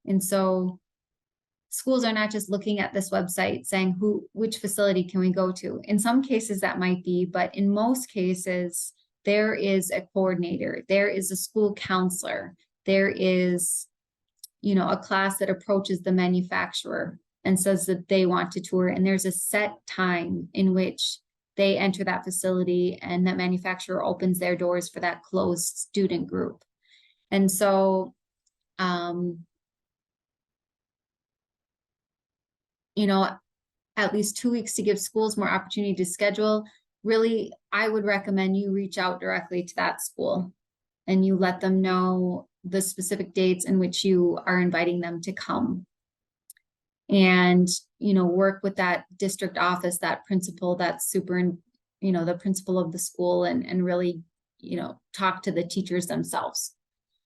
And so schools are not just looking at this website saying which facility can we go to. In some cases that might be, but in most cases, there is a coordinator, there is a school counselor, there is, a class that approaches the manufacturer and says that they want to tour, and there's a set time in which they enter that facility and that manufacturer opens their doors for that closed student group. And so, at least 2 weeks to give schools more opportunity to schedule. Really, I would recommend you reach out directly to that school and you let them know the specific dates in which you are inviting them to come. And, work with that district office, that principal, that the principal of the school, and really, talk to the teachers themselves.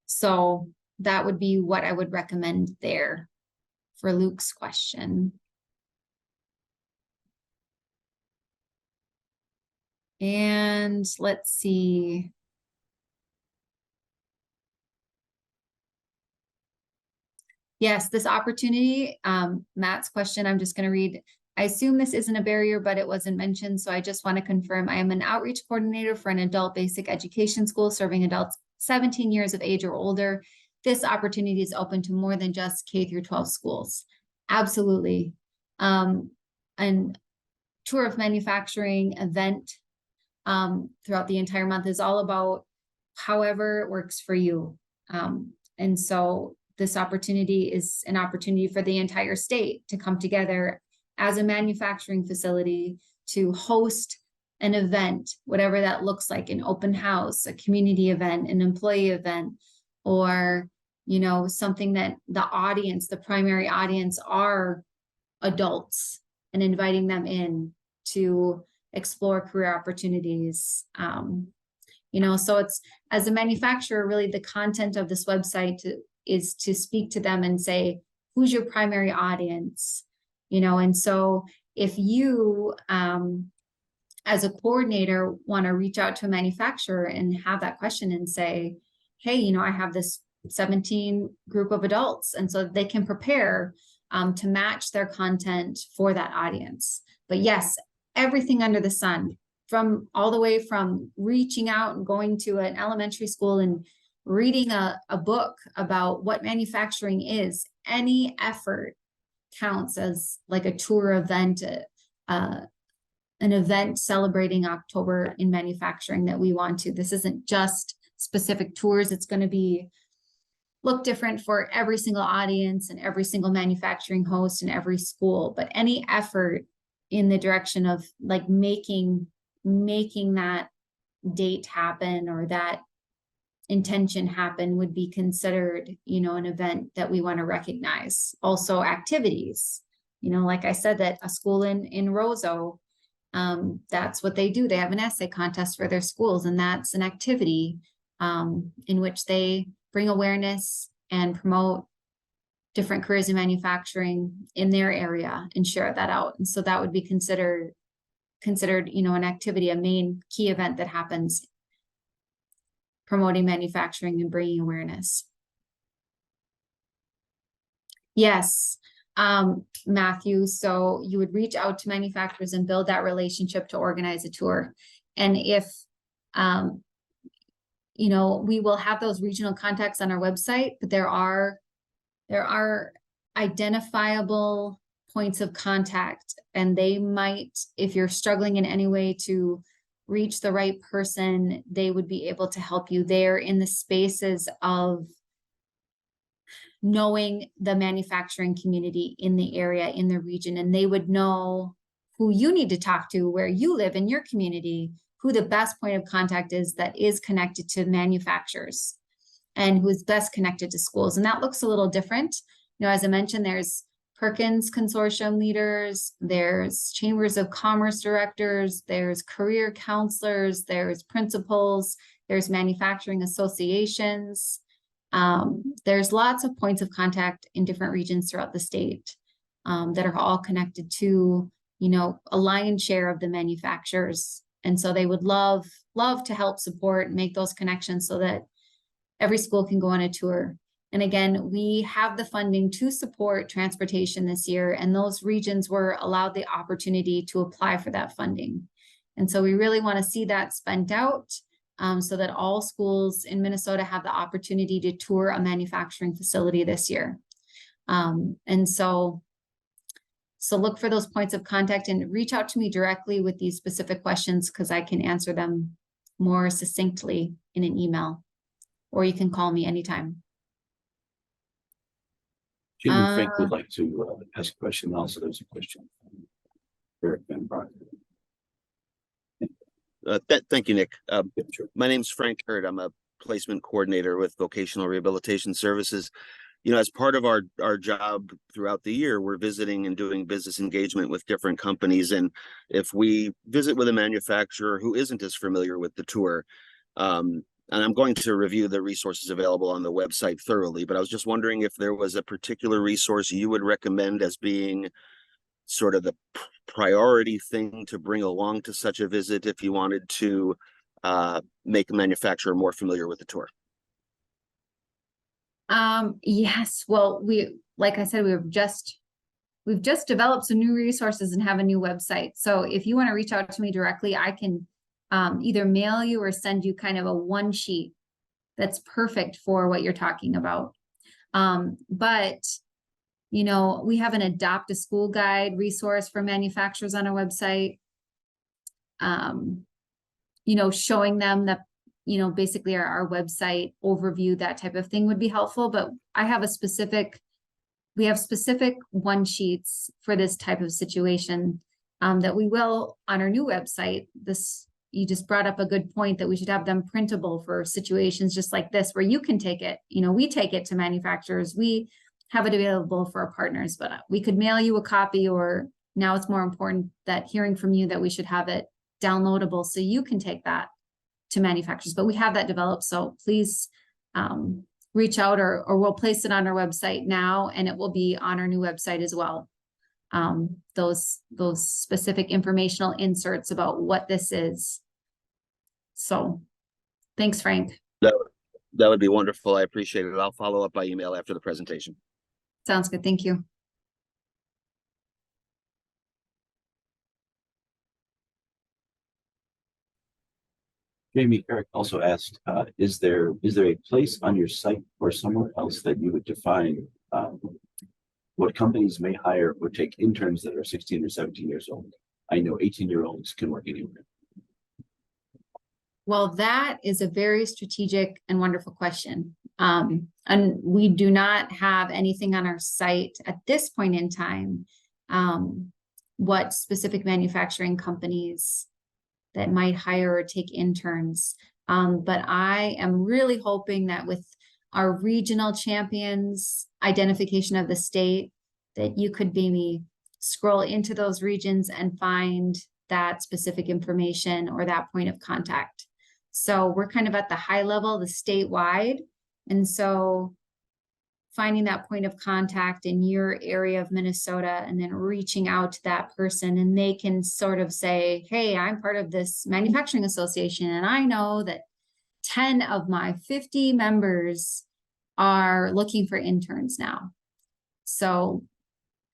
So that would be what I would recommend there for Luke's question. And let's see. Yes, this opportunity, Matt's question, I'm just going to read. I assume this isn't a barrier, but it wasn't mentioned. So I just want to confirm I am an outreach coordinator for an adult basic education school serving adults 17 years of age or older. This opportunity is open to more than just K through 12 schools. Absolutely. And tour of manufacturing event throughout the entire month is all about however it works for you. And so this opportunity is an opportunity for the entire state to come together as a manufacturing facility to host an event, whatever that looks like, an open house, a community event, an employee event, or, something that the primary audience are adults, and inviting them in to explore career opportunities. So it's, as a manufacturer, really the content of this website is to speak to them and say, who's your primary audience? And so if you, as a coordinator, want to reach out to a manufacturer and have that question and say, hey, I have this 17 group of adults, and so they can prepare to match their content for that audience. But yes, everything under the sun, from all the way from reaching out and going to an elementary school and reading a book about what manufacturing is, any effort counts as like a tour event, an event celebrating October in manufacturing that we want to. This isn't just specific tours. It's going to look different for every single audience and every single manufacturing host and every school, but any effort in the direction of like making that date happen or that intention happen would be considered, an event that we want to recognize. Also activities, like I said, that a school in Roseau, that's what they do. They have an essay contest for their schools, and that's an activity in which they bring awareness and promote different careers in manufacturing in their area and share that out. And so that would be considered, an activity, a main key event that happens promoting manufacturing and bringing awareness. Yes, Matthew. So you would reach out to manufacturers and build that relationship to organize a tour. And if, we will have those regional contacts on our website, but there are identifiable points of contact, and they might, if you're struggling in any way to reach the right person, they would be able to help you there in the spaces of knowing the manufacturing community in the area, in the region, and they would know who you need to talk to where you live in your community, who the best point of contact is that is connected to manufacturers and who is best connected to schools. And that looks a little different. As I mentioned, there's Perkins Consortium leaders, there's Chambers of Commerce directors, there's career counselors, there's principals, there's manufacturing associations. There's lots of points of contact in different regions throughout the state that are all connected to, a lion's share of the manufacturers. And so they would love to help support and make those connections so that every school can go on a tour. And again, we have the funding to support transportation this year, and those regions were allowed the opportunity to apply for that funding. And so we really want to see that spent out so that all schools in Minnesota have the opportunity to tour a manufacturing facility this year. And so look for those points of contact and reach out to me directly with these specific questions, because I can answer them more succinctly in an email, or you can call me anytime. Jamie Frank would like to ask a question. Also, there's a question from Eric Van Brock. Thank you, Nick. Yeah, sure. My name's Frank Hurd. I'm a placement coordinator with Vocational Rehabilitation Services. As part of our job throughout the year, we're visiting and doing business engagement with different companies. And if we visit with a manufacturer who isn't as familiar with the tour, and I'm going to review the resources available on the website thoroughly, but I was just wondering if there was a particular resource you would recommend as being sort of the priority thing to bring along to such a visit if you wanted to make a manufacturer more familiar with the tour. Yes, well, like I said, we've just developed some new resources and have a new website. So if you want to reach out to me directly, I can either mail you or send you kind of a one sheet that's perfect for what you're talking about. But we have an Adopt a School Guide resource for manufacturers on our website. Showing them that, basically our website overview, that type of thing would be helpful. But we have specific one sheets for this type of situation that we will on our new website. You just brought up a good point that we should have them printable for situations just like this, where you can take it. We take it to manufacturers. We have it available for our partners, but we could mail you a copy, or now it's more important that hearing from you that we should have it downloadable so you can take that to manufacturers. But we have that developed, so please reach out, or we'll place it on our website now, and it will be on our new website as well. Those specific informational inserts about what this is. So thanks, Frank. That would be wonderful. I appreciate it. I'll follow up by email after the presentation. Sounds good. Thank you. Jamie, Eric also asked, is there a place on your site or somewhere else that you would define what companies may hire or take interns that are 16 or 17 years old? I know 18-year-olds can work anywhere. Well, that is a very strategic and wonderful question. And we do not have anything on our site at this point in time, what specific manufacturing companies that might hire or take interns. But I am really hoping that with our regional champions identification of the state, that you could maybe scroll into those regions and find that specific information or that point of contact. So we're kind of at the high level, the statewide. And so finding that point of contact in your area of Minnesota and then reaching out to that person, and they can sort of say, hey, I'm part of this manufacturing association, and I know that 10 of my 50 members are looking for interns now. So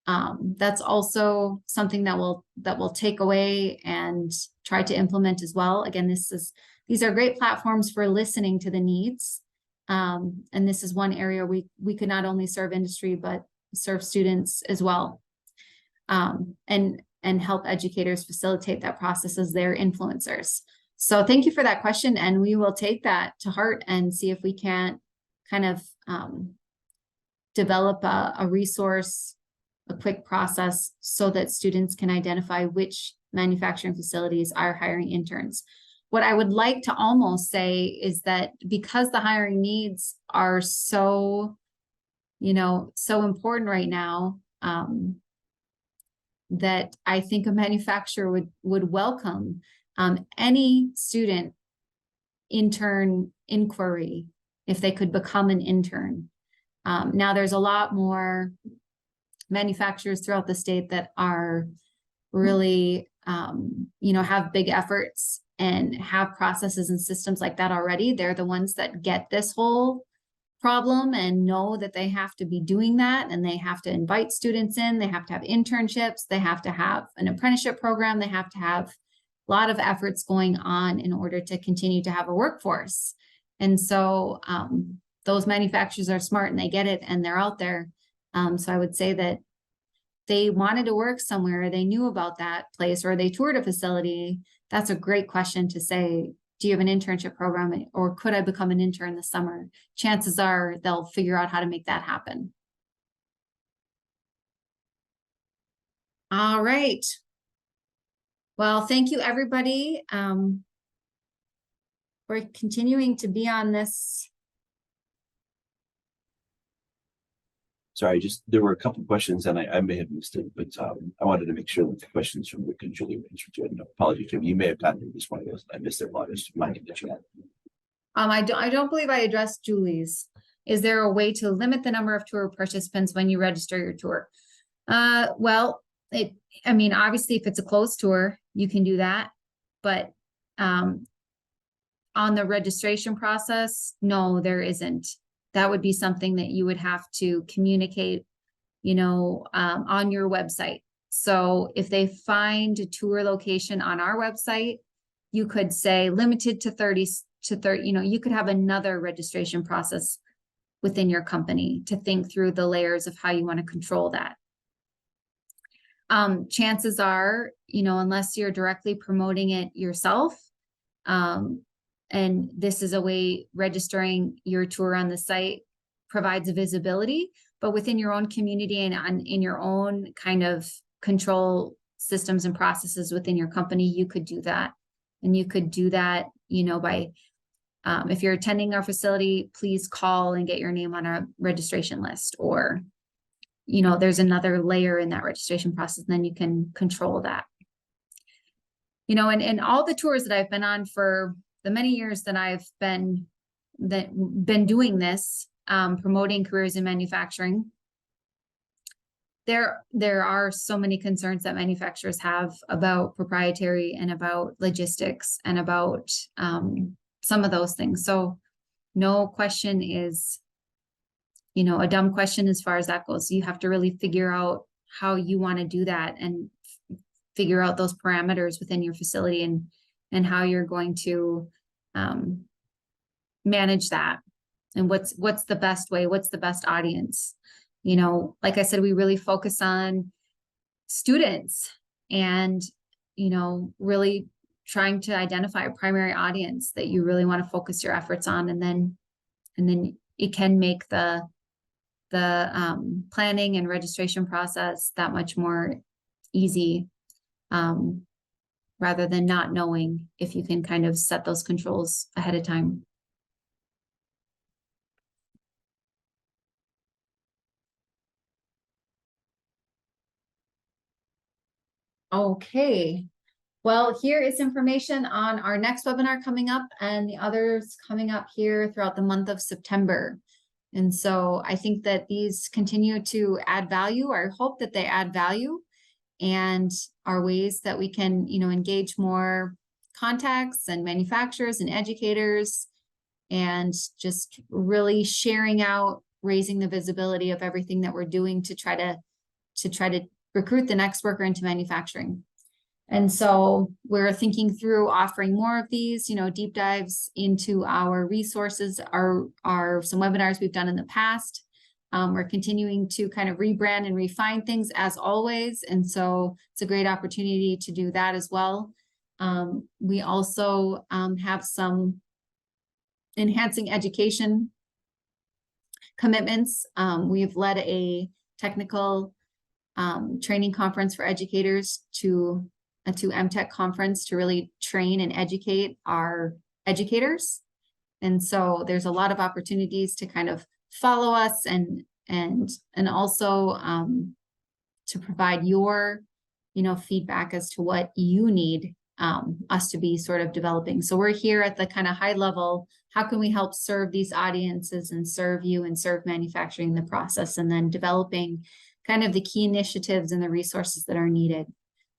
that's also something that we'll take away and try to implement as well. Again, these are great platforms for listening to the needs. And this is one area we could not only serve industry, but serve students as well. And help educators facilitate that process as their influencers. So thank you for that question. And we will take that to heart and see if we can't kind of develop a resource, a quick process, so that students can identify which manufacturing facilities are hiring interns. What I would like to almost say is that because the hiring needs are so important right now, that I think a manufacturer would welcome any student intern inquiry if they could become an intern. Now there's a lot more manufacturers throughout the state that are really, have big efforts and have processes and systems like that already. They're the ones that get this whole problem and know that they have to be doing that, and they have to invite students in, they have to have internships, they have to have an apprenticeship program, they have to have a lot of efforts going on in order to continue to have a workforce. And so those manufacturers are smart and they get it and they're out there. So I would say that they wanted to work somewhere, they knew about that place, or they toured a facility. That's a great question to say, do you have an internship program, or could I become an intern this summer? Chances are they'll figure out how to make that happen. All right. Well, thank you, everybody, for continuing to be on this. Sorry, there were a couple of questions and I may have missed it, but I wanted to make sure that the questions from Rick and Julie were answered to it. No apologies, Jim. You may have gotten this one of those. I missed their longest. Mind in the chat. I don't believe I addressed Julie's. Is there a way to limit the number of tour participants when you register your tour? Well, obviously if it's a closed tour, you can do that, but on the registration process, no, there isn't. That would be something that you would have to communicate, on your website. So if they find a tour location on our website, you could say limited to 30, you could have another registration process within your company to think through the layers of how you want to control that. Chances are, unless you're directly promoting it yourself, and this is a way registering your tour on the site provides visibility, but within your own community and in your own kind of control systems and processes within your company, you could do that. And you could do that, by, if you're attending our facility, please call and get your name on a registration list, or, there's another layer in that registration process, and then you can control that. And all the tours that I've been on for the many years that I've been doing this, promoting careers in manufacturing, there are so many concerns that manufacturers have about proprietary and about logistics and about some of those things. So no question is, a dumb question as far as that goes. You have to really figure out how you want to do that and figure out those parameters within your facility and how you're going to manage that, and what's the best way, what's the best audience. Like I said, we really focus on students and, really trying to identify a primary audience that you really want to focus your efforts on. And then it can make the planning and registration process that much more easy, rather than not knowing, if you can kind of set those controls ahead of time. Okay, well, here is information on our next webinar coming up and the others coming up here throughout the month of September. And so I think that these continue to add value. I hope that they add value and are ways that we can, engage more contacts and manufacturers and educators, and just really sharing out, raising the visibility of everything that we're doing to try to recruit the next worker into manufacturing. And so we're thinking through offering more of these, deep dives into our resources, are some webinars we've done in the past. We're continuing to kind of rebrand and refine things as always. And so it's a great opportunity to do that as well. We also have some enhancing education commitments. We've led a technical training conference for educators to MTech conference to really train and educate our educators. And so there's a lot of opportunities to kind of follow us and also to provide your, feedback as to what you need us to be sort of developing. So we're here at the kind of high level. How can we help serve these audiences and serve you and serve manufacturing in the process, and then developing kind of the key initiatives and the resources that are needed.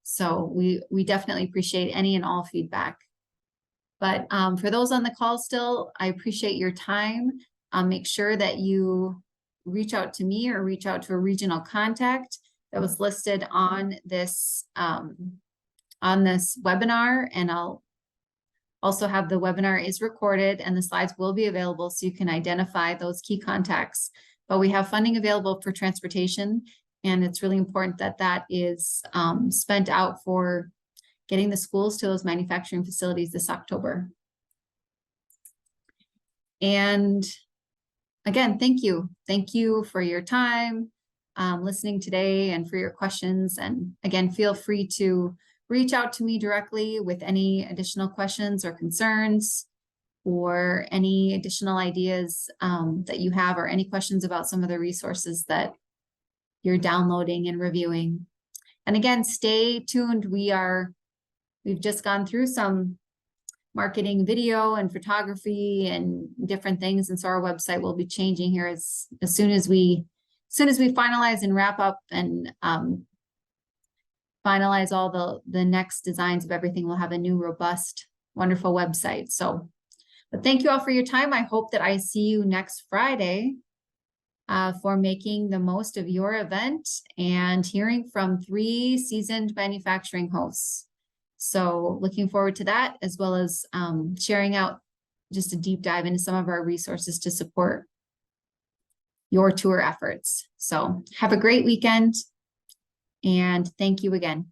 So we definitely appreciate any and all feedback. But for those on the call still, I appreciate your time. Make sure that you reach out to me or reach out to a regional contact that was listed on this webinar, and I'll also have the webinar is recorded and the slides will be available so you can identify those key contacts. But we have funding available for transportation, and it's really important that that is spent out for getting the schools to those manufacturing facilities this October. And again, thank you. Thank you for your time listening today and for your questions. And again, feel free to reach out to me directly with any additional questions or concerns, or any additional ideas that you have, or any questions about some of the resources that you're downloading and reviewing. And again, stay tuned. We've just gone through some marketing video and photography and different things. And so our website will be changing here as soon as we finalize and wrap up and finalize all the next designs of everything. We'll have a new, robust, wonderful website. So, but thank you all for your time. I hope that I see you next Friday for making the most of your event and hearing from 3 seasoned manufacturing hosts. So looking forward to that, as well as sharing out just a deep dive into some of our resources to support your tour efforts. So have a great weekend, and thank you again.